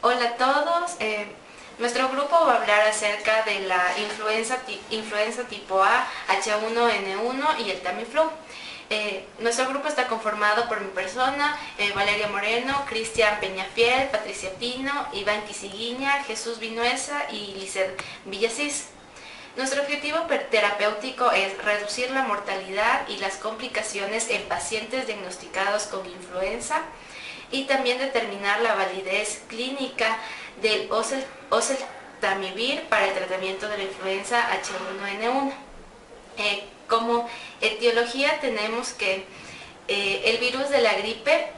Hola a todos. Nuestro grupo va a hablar acerca de la influenza tipo A, H1N1 y el Tamiflu. Nuestro grupo está conformado por mi persona, Valeria Moreno, Cristian Peñafiel, Patricia Pino, Iván Quisiguiña, Jesús Vinuesa y Lizeth Villasís. Nuestro objetivo terapéutico es reducir la mortalidad y las complicaciones en pacientes diagnosticados con influenza y también determinar la validez clínica del oseltamivir para el tratamiento de la influenza H1N1. Como etiología tenemos que el virus de la gripe,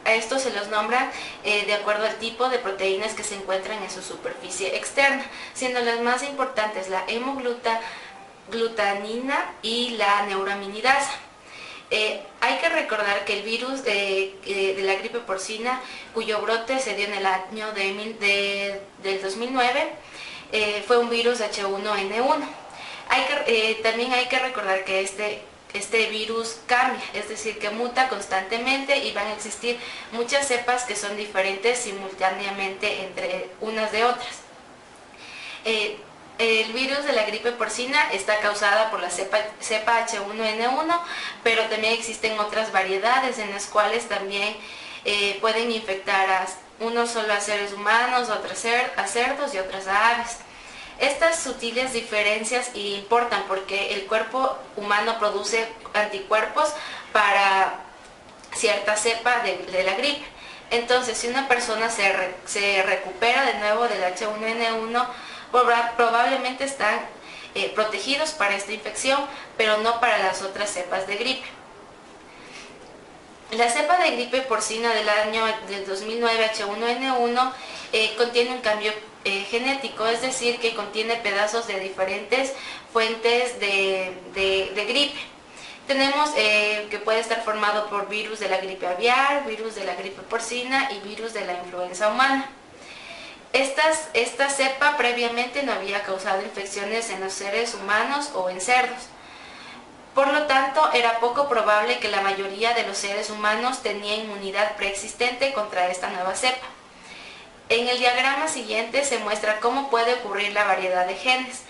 a estos se los nombra de acuerdo al tipo de proteínas que se encuentran en su superficie externa, siendo las más importantes la hemoglutanina y la neuraminidasa. Hay que recordar que el virus de la gripe porcina, cuyo brote se dio en el año del 2009, fue un virus H1N1. También hay que recordar que este virus cambia, es decir, que muta constantemente y van a existir muchas cepas que son diferentes simultáneamente entre unas de otras. El virus de la gripe porcina está causada por la cepa H1N1, pero también existen otras variedades en las cuales también pueden infectar unos solo a seres humanos, otros a cerdos y otras a aves. Estas sutiles diferencias importan porque el cuerpo humano produce anticuerpos para cierta cepa de la gripe. Entonces, si una persona se recupera de nuevo del H1N1, probablemente están protegidos para esta infección, pero no para las otras cepas de gripe. La cepa de gripe porcina del año del 2009 H1N1 contiene un cambio genético, es decir, que contiene pedazos de diferentes fuentes de gripe. Tenemos que puede estar formado por virus de la gripe aviar, virus de la gripe porcina y virus de la influenza humana. Esta cepa previamente no había causado infecciones en los seres humanos o en cerdos. Por lo tanto, era poco probable que la mayoría de los seres humanos tenía inmunidad preexistente contra esta nueva cepa. En el diagrama siguiente se muestra cómo puede ocurrir la variedad de genes.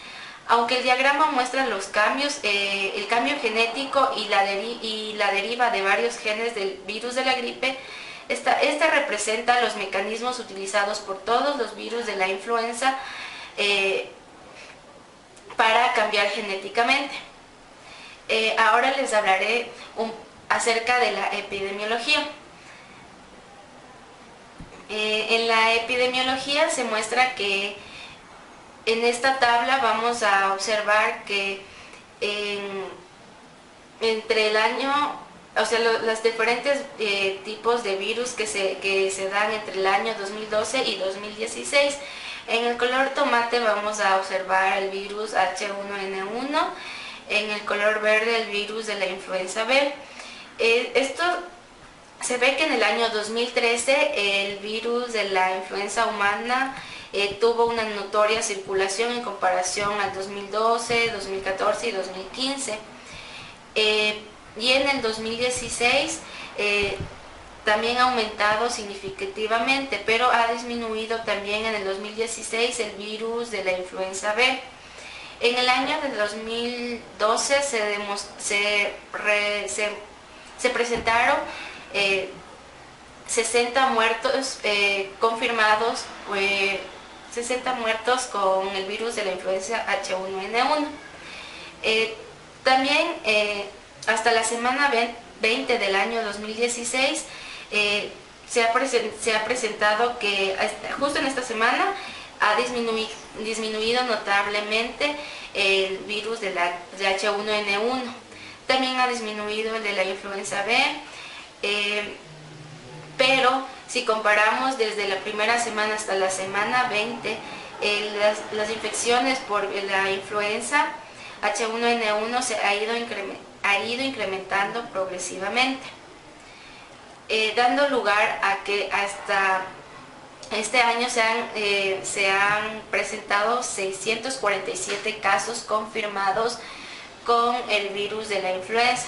Aunque el diagrama muestra los cambios, el cambio genético y la deriva de varios genes del virus de la gripe, esta representa los mecanismos utilizados por todos los virus de la influenza para cambiar genéticamente. Ahora les hablaré acerca de la epidemiología. En la epidemiología se muestra que en esta tabla vamos a observar que entre el año, o sea, los diferentes tipos de virus que se dan entre el año 2012 y 2016. En el color tomate vamos a observar el virus H1N1, en el color verde el virus de la influenza B. Esto se ve que en el año 2013 el virus de la influenza humana tuvo una notoria circulación en comparación al 2012, 2014 y 2015. Y en el 2016 también ha aumentado significativamente, pero ha disminuido también en el 2016 el virus de la influenza B. En el año de 2012 se presentaron 60 muertos confirmados, 60 muertos con el virus de la influenza H1N1. También hasta la semana 20 del año 2016 se ha presentado que justo en esta semana ha disminuido notablemente el virus de H1N1. También ha disminuido el de la influenza B, pero si comparamos desde la primera semana hasta la semana 20, las infecciones por la influenza H1N1 ha ido incrementando progresivamente, dando lugar a que hasta este año se han presentado 647 casos confirmados con el virus de la influenza.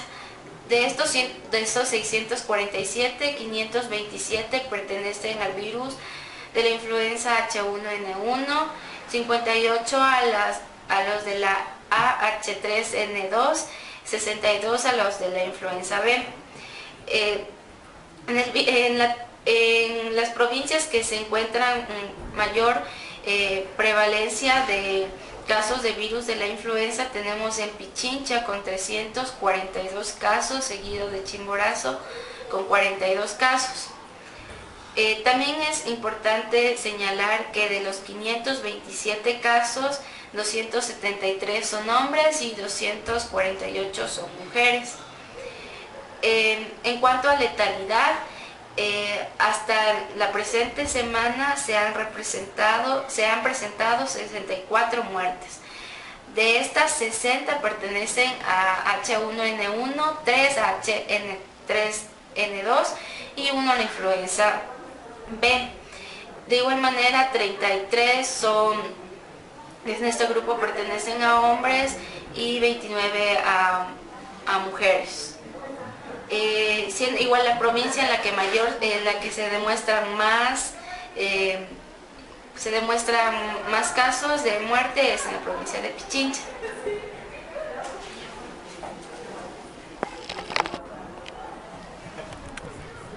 De estos 647, 527 pertenecen al virus de la influenza H1N1, 58 a los de la AH3N2, 62 a los de la influenza B. En las provincias que se encuentran mayor prevalencia de casos de virus de la influenza tenemos en Pichincha con 342 casos, seguido de Chimborazo con 42 casos. También es importante señalar que de los 527 casos, 273 son hombres y 248 son mujeres. En cuanto a letalidad, hasta la presente semana se han presentado 64 muertes. De estas, 60 pertenecen a H1N1, 3 a H3N2 y 1 a la influenza B. De igual manera, 33 en este grupo pertenecen a hombres y 29 a mujeres. Igual la provincia en la que se demuestran más casos de muerte es en la provincia de Pichincha.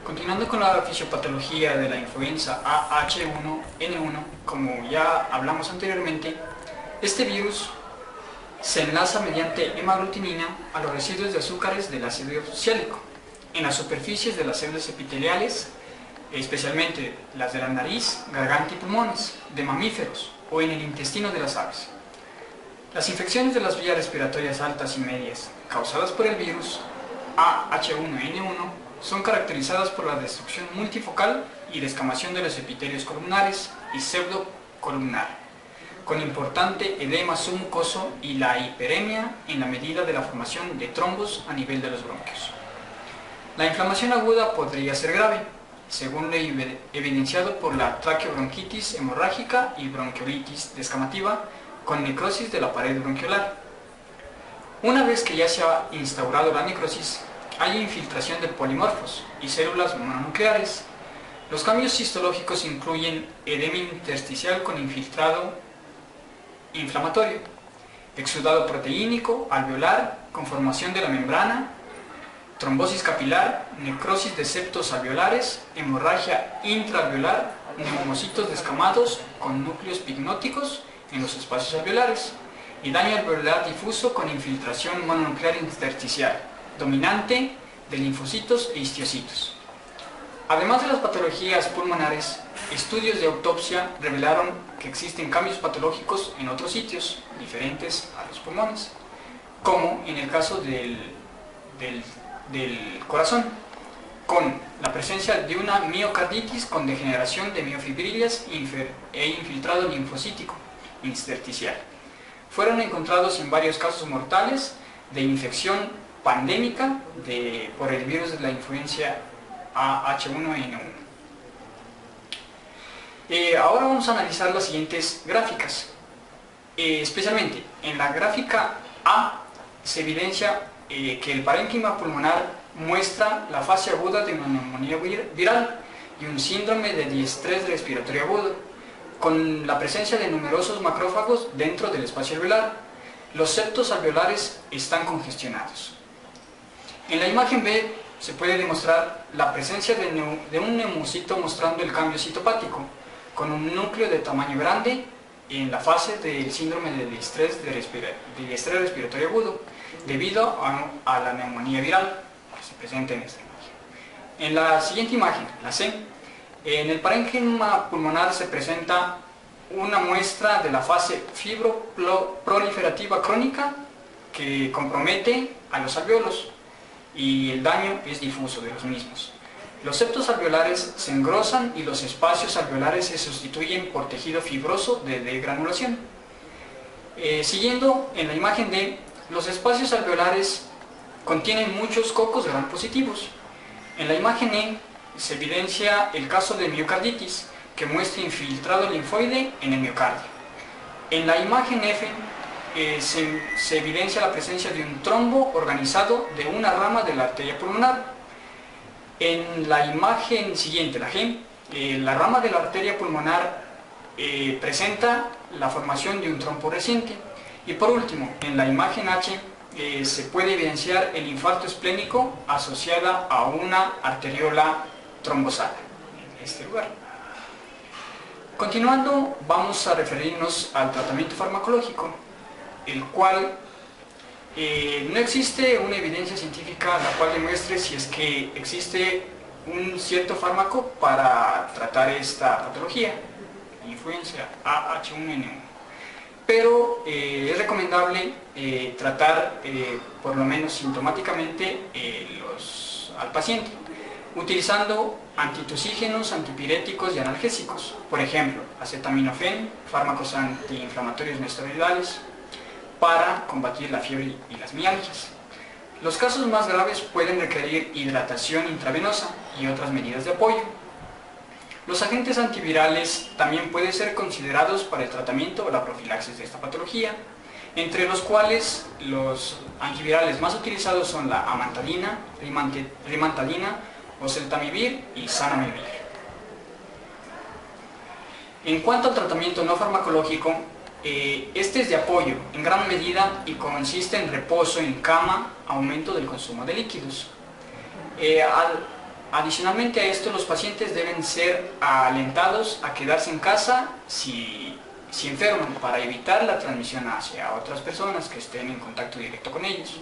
Continuando con la fisiopatología de la influenza H1N1, como ya hablamos anteriormente, este virus se enlaza mediante hemaglutinina a los residuos de azúcares del ácido oxálico en las superficies de las células epiteliales, especialmente las de la nariz, garganta y pulmones, de mamíferos o en el intestino de las aves. Las infecciones de las vías respiratorias altas y medias causadas por el virus H1N1 son caracterizadas por la destrucción multifocal y descamación de los epitelios columnares y pseudocolumnar, con importante edema submucoso y la hiperemia en la medida de la formación de trombos a nivel de los bronquios. La inflamación aguda podría ser grave, según lo evidenciado por la traqueobronquitis hemorrágica y bronquiolitis descamativa con necrosis de la pared bronquiolar. Una vez que ya se ha instaurado la necrosis, hay infiltración de polimorfos y células mononucleares. Los cambios histológicos incluyen edema intersticial con infiltrado inflamatorio, exudado proteínico alveolar con formación de la membrana, trombosis capilar, necrosis de septos alveolares, hemorragia intraalveolar, neumocitos descamados con núcleos pignóticos en los espacios alveolares y daño alveolar difuso con infiltración mononuclear intersticial, dominante de linfocitos e histiocytos. Además de las patologías pulmonares, estudios de autopsia revelaron que existen cambios patológicos en otros sitios diferentes a los pulmones, como en el caso del corazón, con la presencia de una miocarditis con degeneración de miofibrillas e infiltrado linfocítico intersticial. Fueron encontrados en varios casos mortales de infección pandémica por el virus de la influenza H1N1. Ahora vamos a analizar las siguientes gráficas. Especialmente en la gráfica A se evidencia que el parénquima pulmonar muestra la fase aguda de una neumonía viral y un síndrome de diestrés respiratorio agudo, con la presencia de numerosos macrófagos dentro del espacio alveolar. Los septos alveolares están congestionados. En la imagen B se puede demostrar la presencia de un neumocito mostrando el cambio citopático, con un núcleo de tamaño grande en la fase del síndrome de diestrés respiratorio agudo, debido a la neumonía viral que se presenta en esta imagen. En la siguiente imagen, la C, en el parénquima pulmonar se presenta una muestra de la fase fibroproliferativa crónica que compromete a los alvéolos y el daño es difuso de los mismos. Los septos alveolares se engrosan y los espacios alveolares se sustituyen por tejido fibroso de degranulación. Siguiendo en la imagen D, los espacios alveolares contienen muchos cocos gram positivos. En la imagen E se evidencia el caso de miocarditis, que muestra infiltrado linfoide en el miocardio. En la imagen F se evidencia la presencia de un trombo organizado de una rama de la arteria pulmonar. En la imagen siguiente, la G, La rama de la arteria pulmonar presenta la formación de un trompo reciente. Y por último, en la imagen H se puede evidenciar el infarto esplénico asociada a una arteriola trombosada en este lugar. Continuando, vamos a referirnos al tratamiento farmacológico, el cual no existe una evidencia científica la cual demuestre si es que existe un cierto fármaco para tratar esta patología, influenza AH1N1. Pero es recomendable tratar por lo menos sintomáticamente al paciente, utilizando antitusígenos, antipiréticos y analgésicos, por ejemplo, acetaminofén, fármacos antiinflamatorios no esteroidales, para combatir la fiebre y las mialgias. Los casos más graves pueden requerir hidratación intravenosa y otras medidas de apoyo. Los agentes antivirales también pueden ser considerados para el tratamiento o la profilaxis de esta patología, entre los cuales los antivirales más utilizados son la amantadina, rimantadina, oseltamivir y zanamivir. En cuanto al tratamiento no farmacológico, este es de apoyo en gran medida y consiste en reposo en cama, aumento del consumo de líquidos. Adicionalmente a esto, los pacientes deben ser alentados a quedarse en casa si enferman, para evitar la transmisión hacia otras personas que estén en contacto directo con ellos.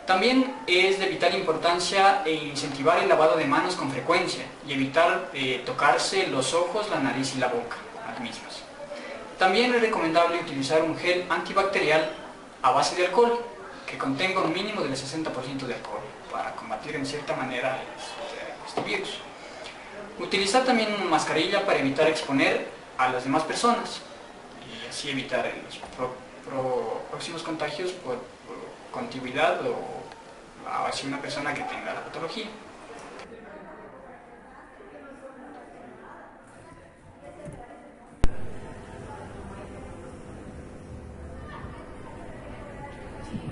También es de vital importancia incentivar el lavado de manos con frecuencia y evitar tocarse los ojos, la nariz y la boca las mismas. También es recomendable utilizar un gel antibacterial a base de alcohol que contenga un mínimo del 60% de alcohol para combatir en cierta manera este virus. Utilizar también una mascarilla para evitar exponer a las demás personas y así evitar los próximos contagios por contigüidad o hacia una persona que tenga la patología.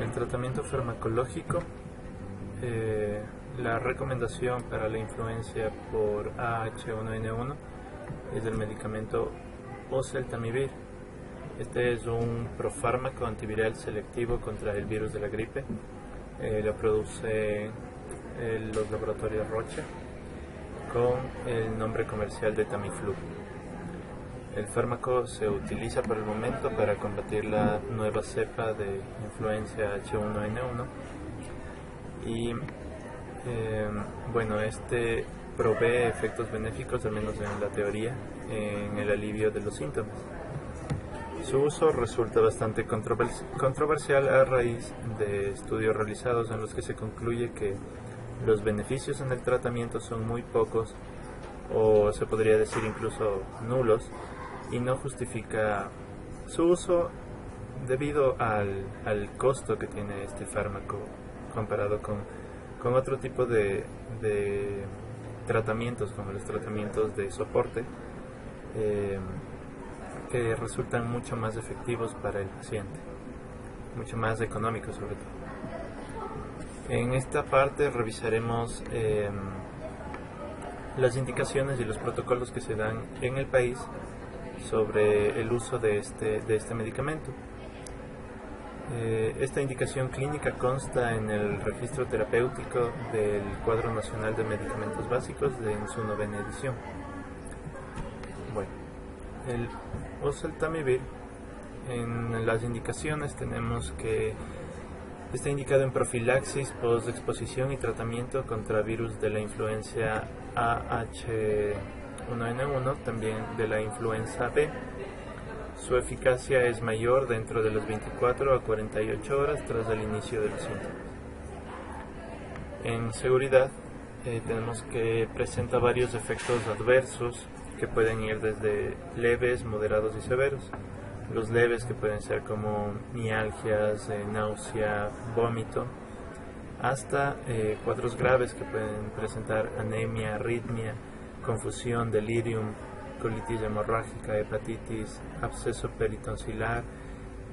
El tratamiento farmacológico, la recomendación para la influencia por AH1N1 es el medicamento oseltamivir. Este es un profármaco antiviral selectivo contra el virus de la gripe. Lo produce los laboratorios Roche con el nombre comercial de Tamiflu. El fármaco se utiliza por el momento para combatir la nueva cepa de influencia H1N1 y bueno, este provee efectos benéficos, al menos en la teoría, en el alivio de los síntomas. Su uso resulta bastante controversial a raíz de estudios realizados en los que se concluye que los beneficios en el tratamiento son muy pocos o se podría decir incluso nulos, y no justifica su uso debido al costo que tiene este fármaco comparado con otro tipo de tratamientos, como los tratamientos de soporte, que resultan mucho más efectivos para el paciente, mucho más económicos sobre todo. En esta parte revisaremos las indicaciones y los protocolos que se dan en el país sobre el uso de este medicamento. Esta indicación clínica consta en el registro terapéutico del Cuadro Nacional de Medicamentos Básicos en su 9ª edición. Bueno, el oseltamivir, en las indicaciones tenemos que está indicado en profilaxis, postexposición y tratamiento contra virus de la influencia AH1N1, también de la influenza B. Su eficacia es mayor dentro de las 24 a 48 horas tras el inicio de los síntomas. En seguridad, tenemos que presenta varios efectos adversos que pueden ir desde leves, moderados y severos. Los leves, que pueden ser como mialgias, náusea, vómito, hasta cuadros graves que pueden presentar anemia, arritmia, confusión, delirium, colitis hemorrágica, hepatitis, absceso peritonsilar,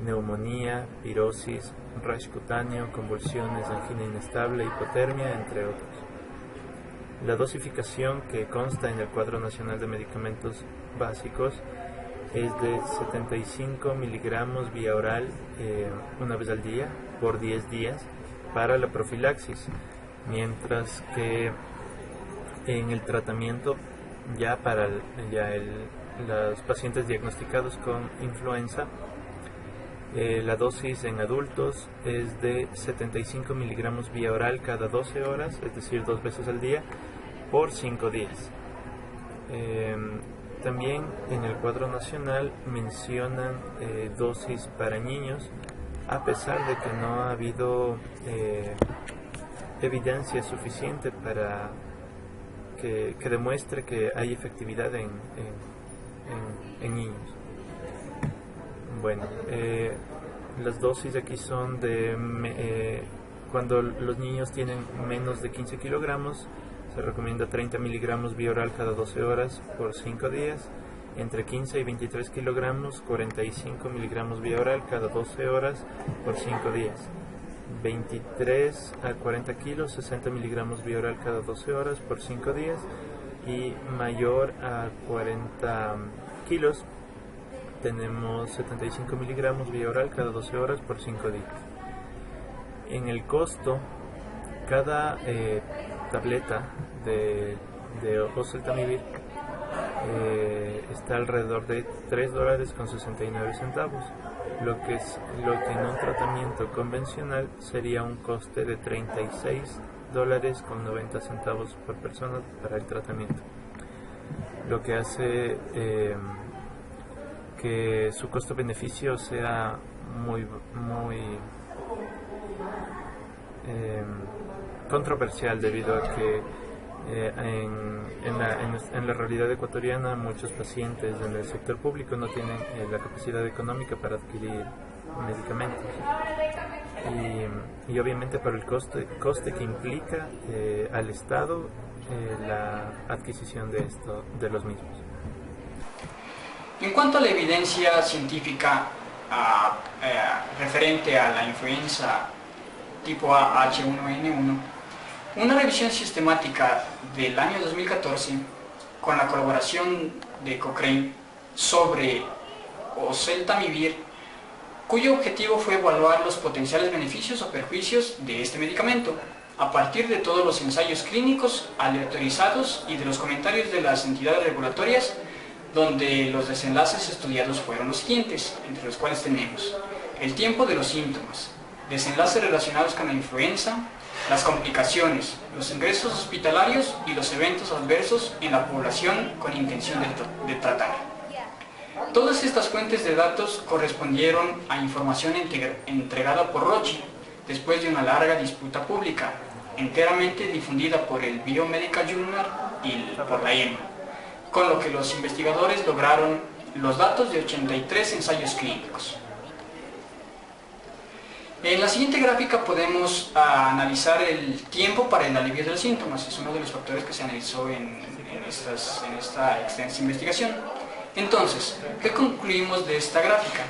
neumonía, pirosis, rash cutáneo, convulsiones, angina inestable, hipotermia, entre otros. La dosificación que consta en el Cuadro Nacional de Medicamentos Básicos es de 75 miligramos vía oral una vez al día por 10 días para la profilaxis, mientras que en el tratamiento ya para los pacientes diagnosticados con influenza, la dosis en adultos es de 75 miligramos vía oral cada 12 horas, es decir, 2 veces al día, por 5 días. También en el cuadro nacional mencionan dosis para niños, a pesar de que no ha habido evidencia suficiente para que demuestre que hay efectividad en niños. Bueno, las dosis aquí son de cuando los niños tienen menos de 15 kilogramos, se recomienda 30 miligramos vía oral cada 12 horas por 5 días. Entre 15 y 23 kilogramos, 45 miligramos vía oral cada 12 horas por 5 días. 23 a 40 kilos, 60 miligramos vía oral cada 12 horas por 5 días. Y mayor a 40 kilos, tenemos 75 miligramos vía oral cada 12 horas por 5 días. En el costo, cada tableta de oseltamivir está alrededor de $3.69, lo que en un tratamiento convencional sería un coste de $36.90 por persona para el tratamiento, lo que hace que su costo-beneficio sea muy controversial, debido a que en la realidad ecuatoriana muchos pacientes en el sector público no tienen la capacidad económica para adquirir medicamentos, y obviamente por el coste que implica al Estado la adquisición de los mismos. En cuanto a la evidencia científica referente a la influenza tipo A H1N1, una revisión sistemática del año 2014 con la colaboración de Cochrane sobre oseltamivir, cuyo objetivo fue evaluar los potenciales beneficios o perjuicios de este medicamento a partir de todos los ensayos clínicos aleatorizados y de los comentarios de las entidades regulatorias, donde los desenlaces estudiados fueron los siguientes, entre los cuales tenemos el tiempo de los síntomas, desenlaces relacionados con la influenza, las complicaciones, los ingresos hospitalarios y los eventos adversos en la población con intención de tratar. Todas estas fuentes de datos correspondieron a información entregada por Roche después de una larga disputa pública, enteramente difundida por el Biomedical Journal y por la EMA, con lo que los investigadores lograron los datos de 83 ensayos clínicos. En la siguiente gráfica podemos analizar el tiempo para el alivio de los síntomas. Es uno de los factores que se analizó en esta extensa investigación. Entonces, ¿qué concluimos de esta gráfica?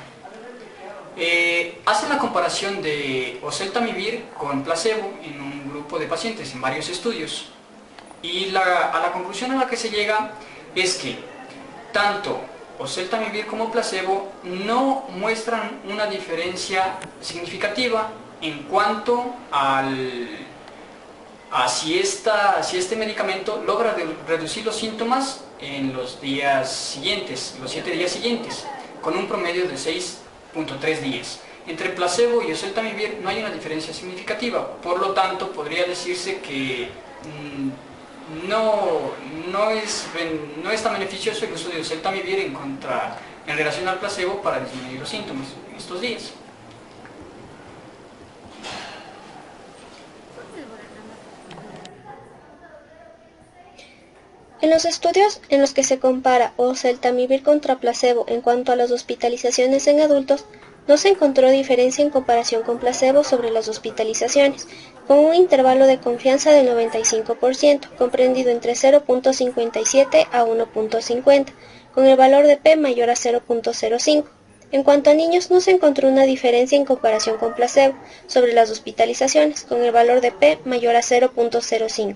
Hacen la comparación de oseltamivir con placebo en un grupo de pacientes en varios estudios, y a la conclusión a la que se llega es que tanto oseltamivir como placebo no muestran una diferencia significativa en cuanto a si este medicamento logra reducir los síntomas en los días siguientes, los 7 días siguientes, con un promedio de 6.3 días. Entre placebo y oseltamivir no hay una diferencia significativa, por lo tanto podría decirse que no es tan beneficioso el uso de oseltamivir en relación al placebo para disminuir los síntomas en estos días. En los estudios en los que se compara oseltamivir contra placebo en cuanto a las hospitalizaciones en adultos, no se encontró diferencia en comparación con placebo sobre las hospitalizaciones, con un intervalo de confianza del 95%, comprendido entre 0.57 a 1.50, con el valor de P mayor a 0.05. En cuanto a niños, no se encontró una diferencia en comparación con placebo sobre las hospitalizaciones, con el valor de P mayor a 0.05.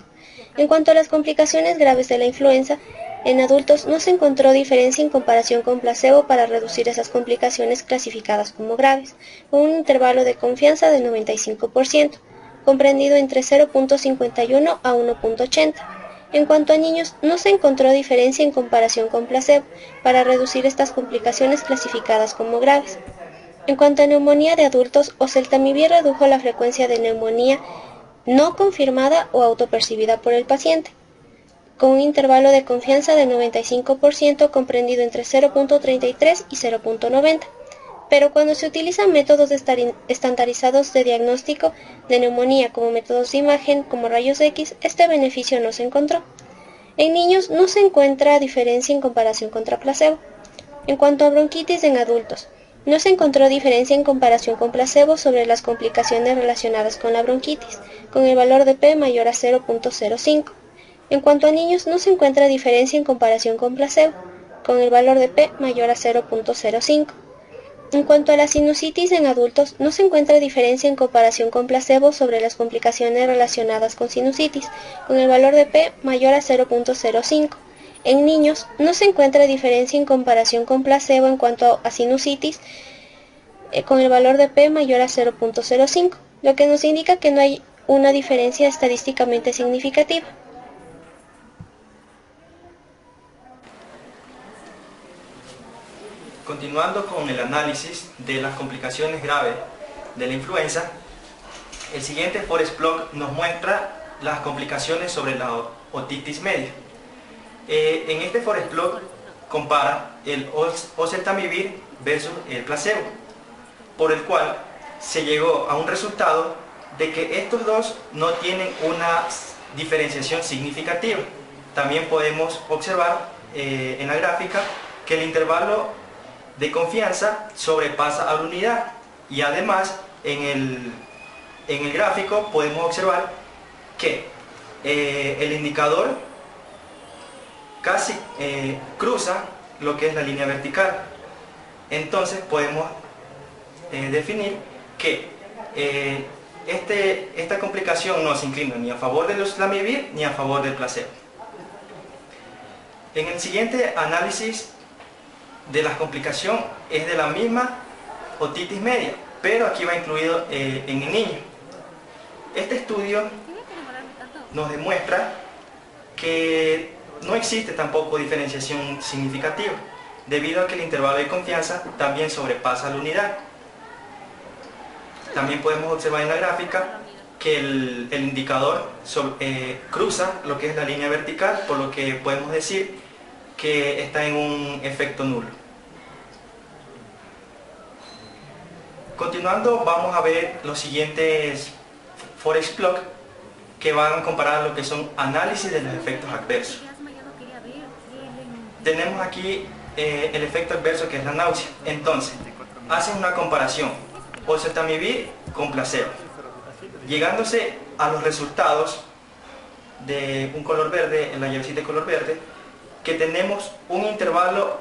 En cuanto a las complicaciones graves de la influenza, en adultos no se encontró diferencia en comparación con placebo para reducir esas complicaciones clasificadas como graves, con un intervalo de confianza del 95%, comprendido entre 0.51 a 1.80. En cuanto a niños, no se encontró diferencia en comparación con placebo para reducir estas complicaciones clasificadas como graves. En cuanto a neumonía de adultos, oseltamivir redujo la frecuencia de neumonía no confirmada o autopercibida por el paciente, con un intervalo de confianza del 95% comprendido entre 0.33 y 0.90. Pero cuando se utilizan métodos estandarizados de diagnóstico de neumonía como métodos de imagen como rayos X, este beneficio no se encontró. En niños no se encuentra diferencia en comparación contra placebo. En cuanto a bronquitis en adultos, no se encontró diferencia en comparación con placebo sobre las complicaciones relacionadas con la bronquitis, con el valor de P mayor a 0.05. En cuanto a niños, no se encuentra diferencia en comparación con placebo, con el valor de P mayor a 0.05. En cuanto a la sinusitis en adultos, no se encuentra diferencia en comparación con placebo sobre las complicaciones relacionadas con sinusitis, con el valor de P mayor a 0.05. En niños, no se encuentra diferencia en comparación con placebo en cuanto a sinusitis, con el valor de P mayor a 0.05, lo que nos indica que no hay una diferencia estadísticamente significativa. Continuando con el análisis de las complicaciones graves de la influenza, el siguiente forest plot nos muestra las complicaciones sobre la otitis media. En este forest plot compara el oseltamivir versus el placebo, por el cual se llegó a un resultado de que estos dos no tienen una diferenciación significativa. También podemos observar en la gráfica que el intervalo de confianza sobrepasa a la unidad, y además en el gráfico podemos observar que el indicador casi cruza lo que es la línea vertical. Entonces podemos definir que esta complicación no se inclina ni a favor del oseltamivir ni a favor del placebo. En el siguiente análisis de la complicación es de la misma otitis media, pero aquí va incluido en el niño. Este estudio nos demuestra que no existe tampoco diferenciación significativa, debido a que el intervalo de confianza también sobrepasa la unidad. También podemos observar en la gráfica que el indicador cruza lo que es la línea vertical, por lo que podemos decir que está en un efecto nulo. Continuando, vamos a ver los siguientes forest plot que van a comparar lo que son análisis de los efectos adversos. Tenemos aquí el efecto adverso, que es la náusea. Entonces, hacen una comparación oseltamivir con placebo, llegándose a los resultados de un color verde, en la llavecita de color verde, que tenemos un intervalo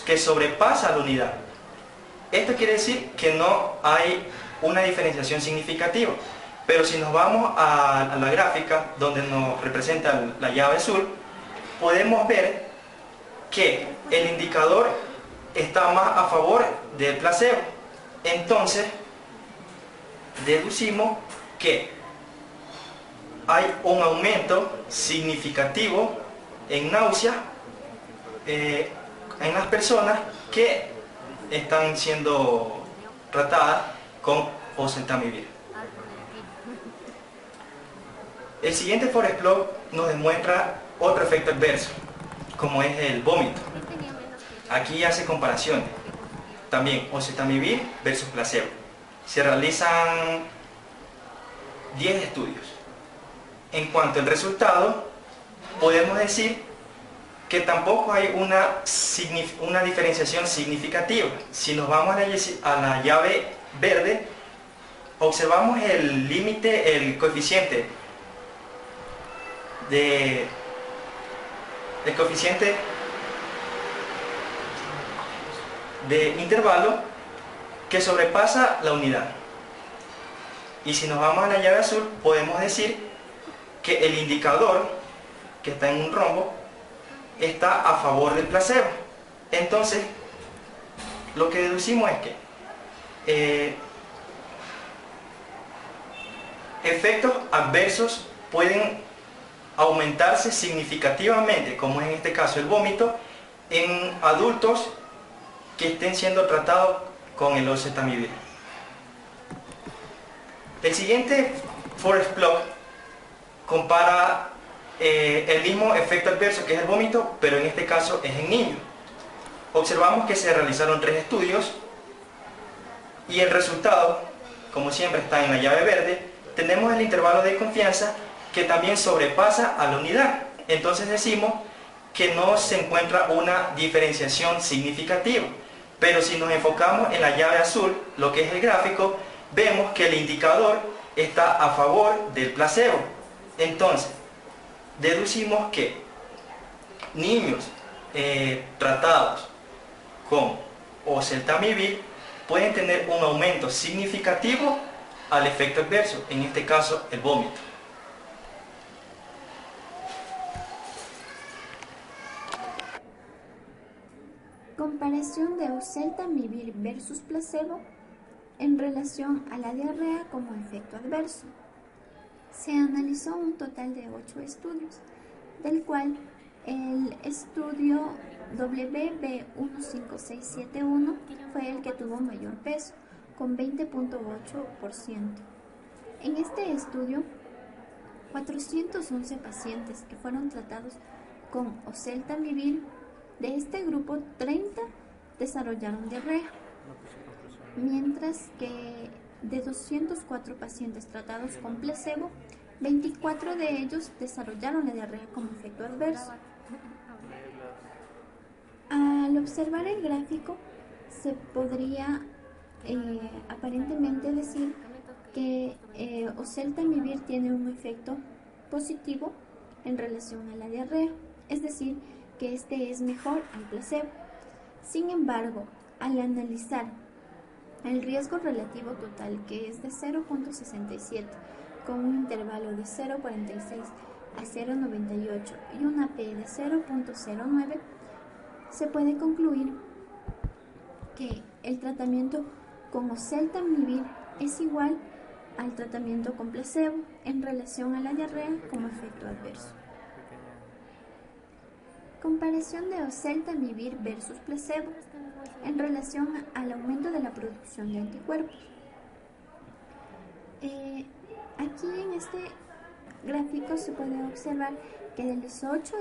que sobrepasa la unidad. Esto quiere decir que no hay una diferenciación significativa, pero si nos vamos a la gráfica donde nos representa la llave azul, podemos ver que el indicador está más a favor del placebo. Entonces deducimos que hay un aumento significativo en náusea en las personas que están siendo tratadas con oseltamivir. El siguiente forest plot nos demuestra otro efecto adverso, como es el vómito. Aquí hace comparaciones. También oseltamivir versus placebo. Se realizan 10 estudios. En cuanto al resultado, podemos decir que tampoco hay una diferenciación significativa. Si nos vamos a la llave verde, observamos el límite, el coeficiente de intervalo que sobrepasa la unidad. Y si nos vamos a la llave azul, podemos decir que el indicador que está en un rombo, está a favor del placebo. Entonces, lo que deducimos es que efectos adversos pueden aumentarse significativamente, como es en este caso el vómito, en adultos que estén siendo tratados con el oseltamivir. El siguiente forest plot compara el mismo efecto adverso que es el vómito, pero en este caso es en niños. Observamos que se realizaron 3 estudios y el resultado, como siempre está en la llave verde, tenemos el intervalo de confianza que también sobrepasa a la unidad. Entonces decimos que no se encuentra una diferenciación significativa. Pero si nos enfocamos en la llave azul, lo que es el gráfico, vemos que el indicador está a favor del placebo. Entonces, deducimos que niños tratados con oseltamivir pueden tener un aumento significativo al efecto adverso, en este caso el vómito. Comparación de oseltamivir versus placebo en relación a la diarrea como efecto adverso. Se analizó un total de 8 estudios, del cual el estudio WB15671 fue el que tuvo mayor peso, con 20.8%. En este estudio, 411 pacientes que fueron tratados con oseltamivir, de este grupo 30 desarrollaron diarrea, mientras que de 204 pacientes tratados con placebo, 24 de ellos desarrollaron la diarrea como efecto adverso. Al observar el gráfico, se podría aparentemente decir que oseltamivir tiene un efecto positivo en relación a la diarrea, es decir, que este es mejor al placebo. Sin embargo, al analizar el riesgo relativo total, que es de 0.67, con un intervalo de 0.46 a 0.98 y una P de 0.09, se puede concluir que el tratamiento con oseltamivir es igual al tratamiento con placebo en relación a la diarrea como efecto adverso. Comparación de oseltamivir versus placebo en relación al aumento de la producción de anticuerpos. Aquí en este gráfico se puede observar que de los 8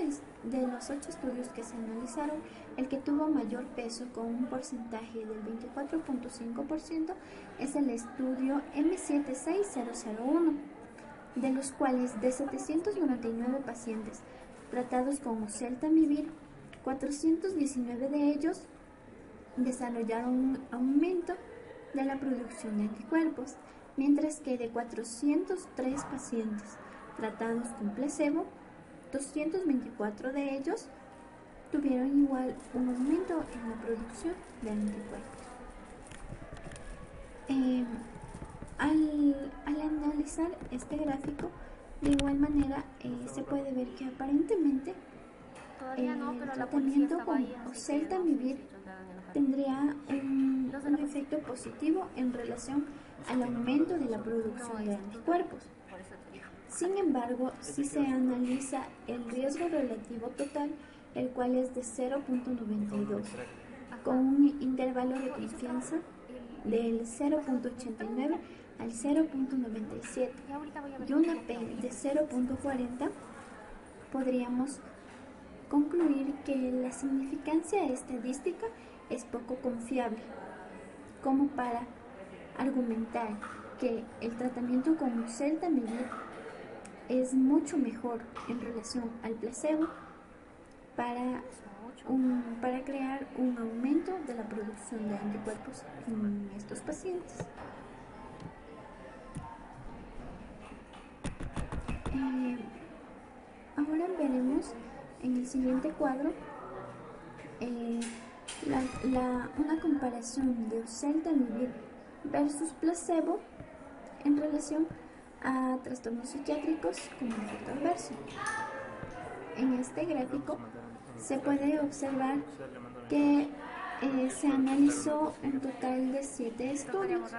estudios que se analizaron, el que tuvo mayor peso con un porcentaje del 24.5% es el estudio M76001, de los cuales de 799 pacientes tratados con oseltamivir, 419 de ellos desarrollaron un aumento de la producción de anticuerpos, mientras que de 403 pacientes tratados con placebo, 224 de ellos tuvieron igual un aumento en la producción de anticuerpos. Al analizar este gráfico, de igual manera se puede ver que aparentemente el tratamiento con oseltamivir tendría un efecto positivo en relación al aumento de la producción de anticuerpos. Sin embargo, si se analiza el riesgo relativo total, el cual es de 0.92, con un intervalo de confianza del 0.89 al 0.97 y una P de 0.40, podríamos concluir que la significancia estadística es poco confiable como para argumentar que el tratamiento con oseltamivir es mucho mejor en relación al placebo para crear un aumento de la producción de anticuerpos en estos pacientes. Ahora veremos en el siguiente cuadro una comparación de oseltamivir versus placebo en relación a trastornos psiquiátricos como efecto adverso. en este gráfico se puede observar que se analizó un total de 7 estudios,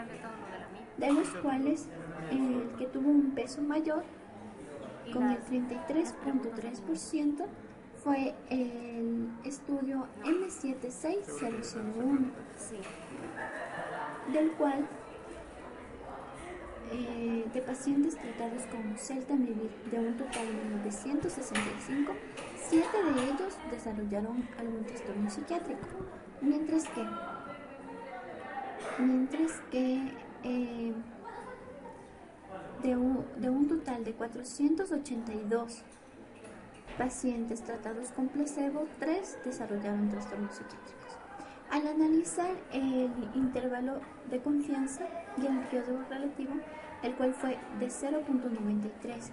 de los cuales el que tuvo un peso mayor con el 33.3% fue el estudio M76001, del cual de pacientes tratados con oseltamivir de un total de 965, 7 de ellos desarrollaron algún trastorno psiquiátrico, mientras que de un total de 482 pacientes tratados con placebo, 3 desarrollaron trastornos psiquiátricos. Al analizar el intervalo de confianza y el periodo relativo, el cual fue de 0.93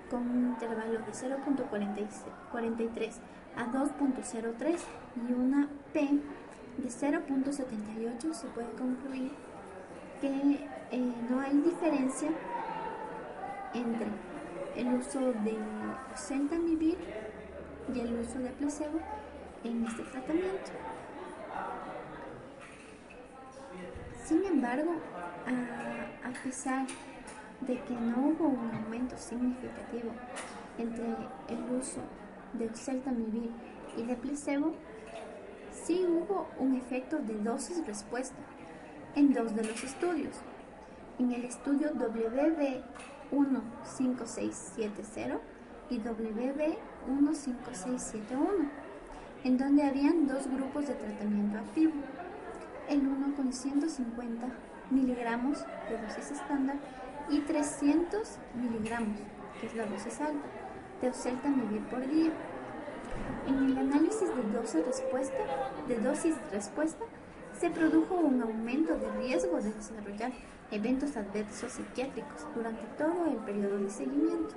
con un intervalo de 0.43 a 2.03 y una P de 0.78, se puede concluir que no hay diferencia entre el uso de oseltamivir y el uso de placebo en este tratamiento. Sin embargo, a pesar de que no hubo un aumento significativo entre el uso de oseltamivir y de placebo, sí hubo un efecto de dosis-respuesta en 2 de los estudios. En el estudio WB15670 y WB15671, en donde habían 2 grupos de tratamiento activo, el uno con 150 miligramos de dosis estándar y 300 miligramos, que es la dosis alta, de oseltamivir por día. En el análisis de dosis-respuesta, se produjo un aumento de riesgo de desarrollar eventos adversos psiquiátricos durante todo el periodo de seguimiento.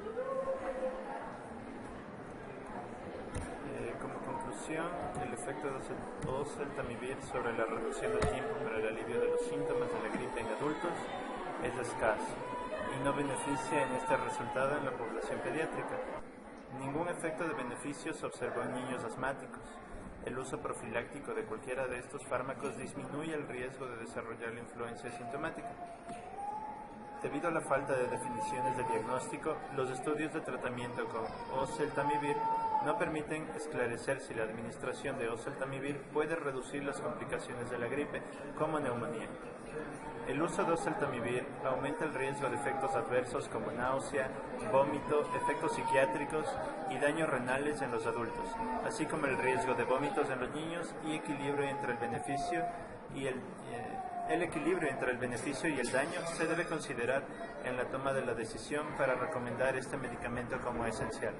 Como conclusión, el efecto de oseltamivir sobre la reducción del tiempo para el alivio de los síntomas de la gripe en adultos es escaso y no beneficia en este resultado en la población pediátrica. Ningún efecto de beneficio se observó en niños asmáticos. El uso profiláctico de cualquiera de estos fármacos disminuye el riesgo de desarrollar la influencia sintomática. Debido a la falta de definiciones de diagnóstico, los estudios de tratamiento con oseltamivir no permiten esclarecer si la administración de oseltamivir puede reducir las complicaciones de la gripe, como neumonía. El uso de oseltamivir aumenta el riesgo de efectos adversos como náusea, vómito, efectos psiquiátricos y daños renales en los adultos, así como el riesgo de vómitos en los niños y equilibrio entre el beneficio y el equilibrio entre el beneficio y el daño se debe considerar en la toma de la decisión para recomendar este medicamento como esencial.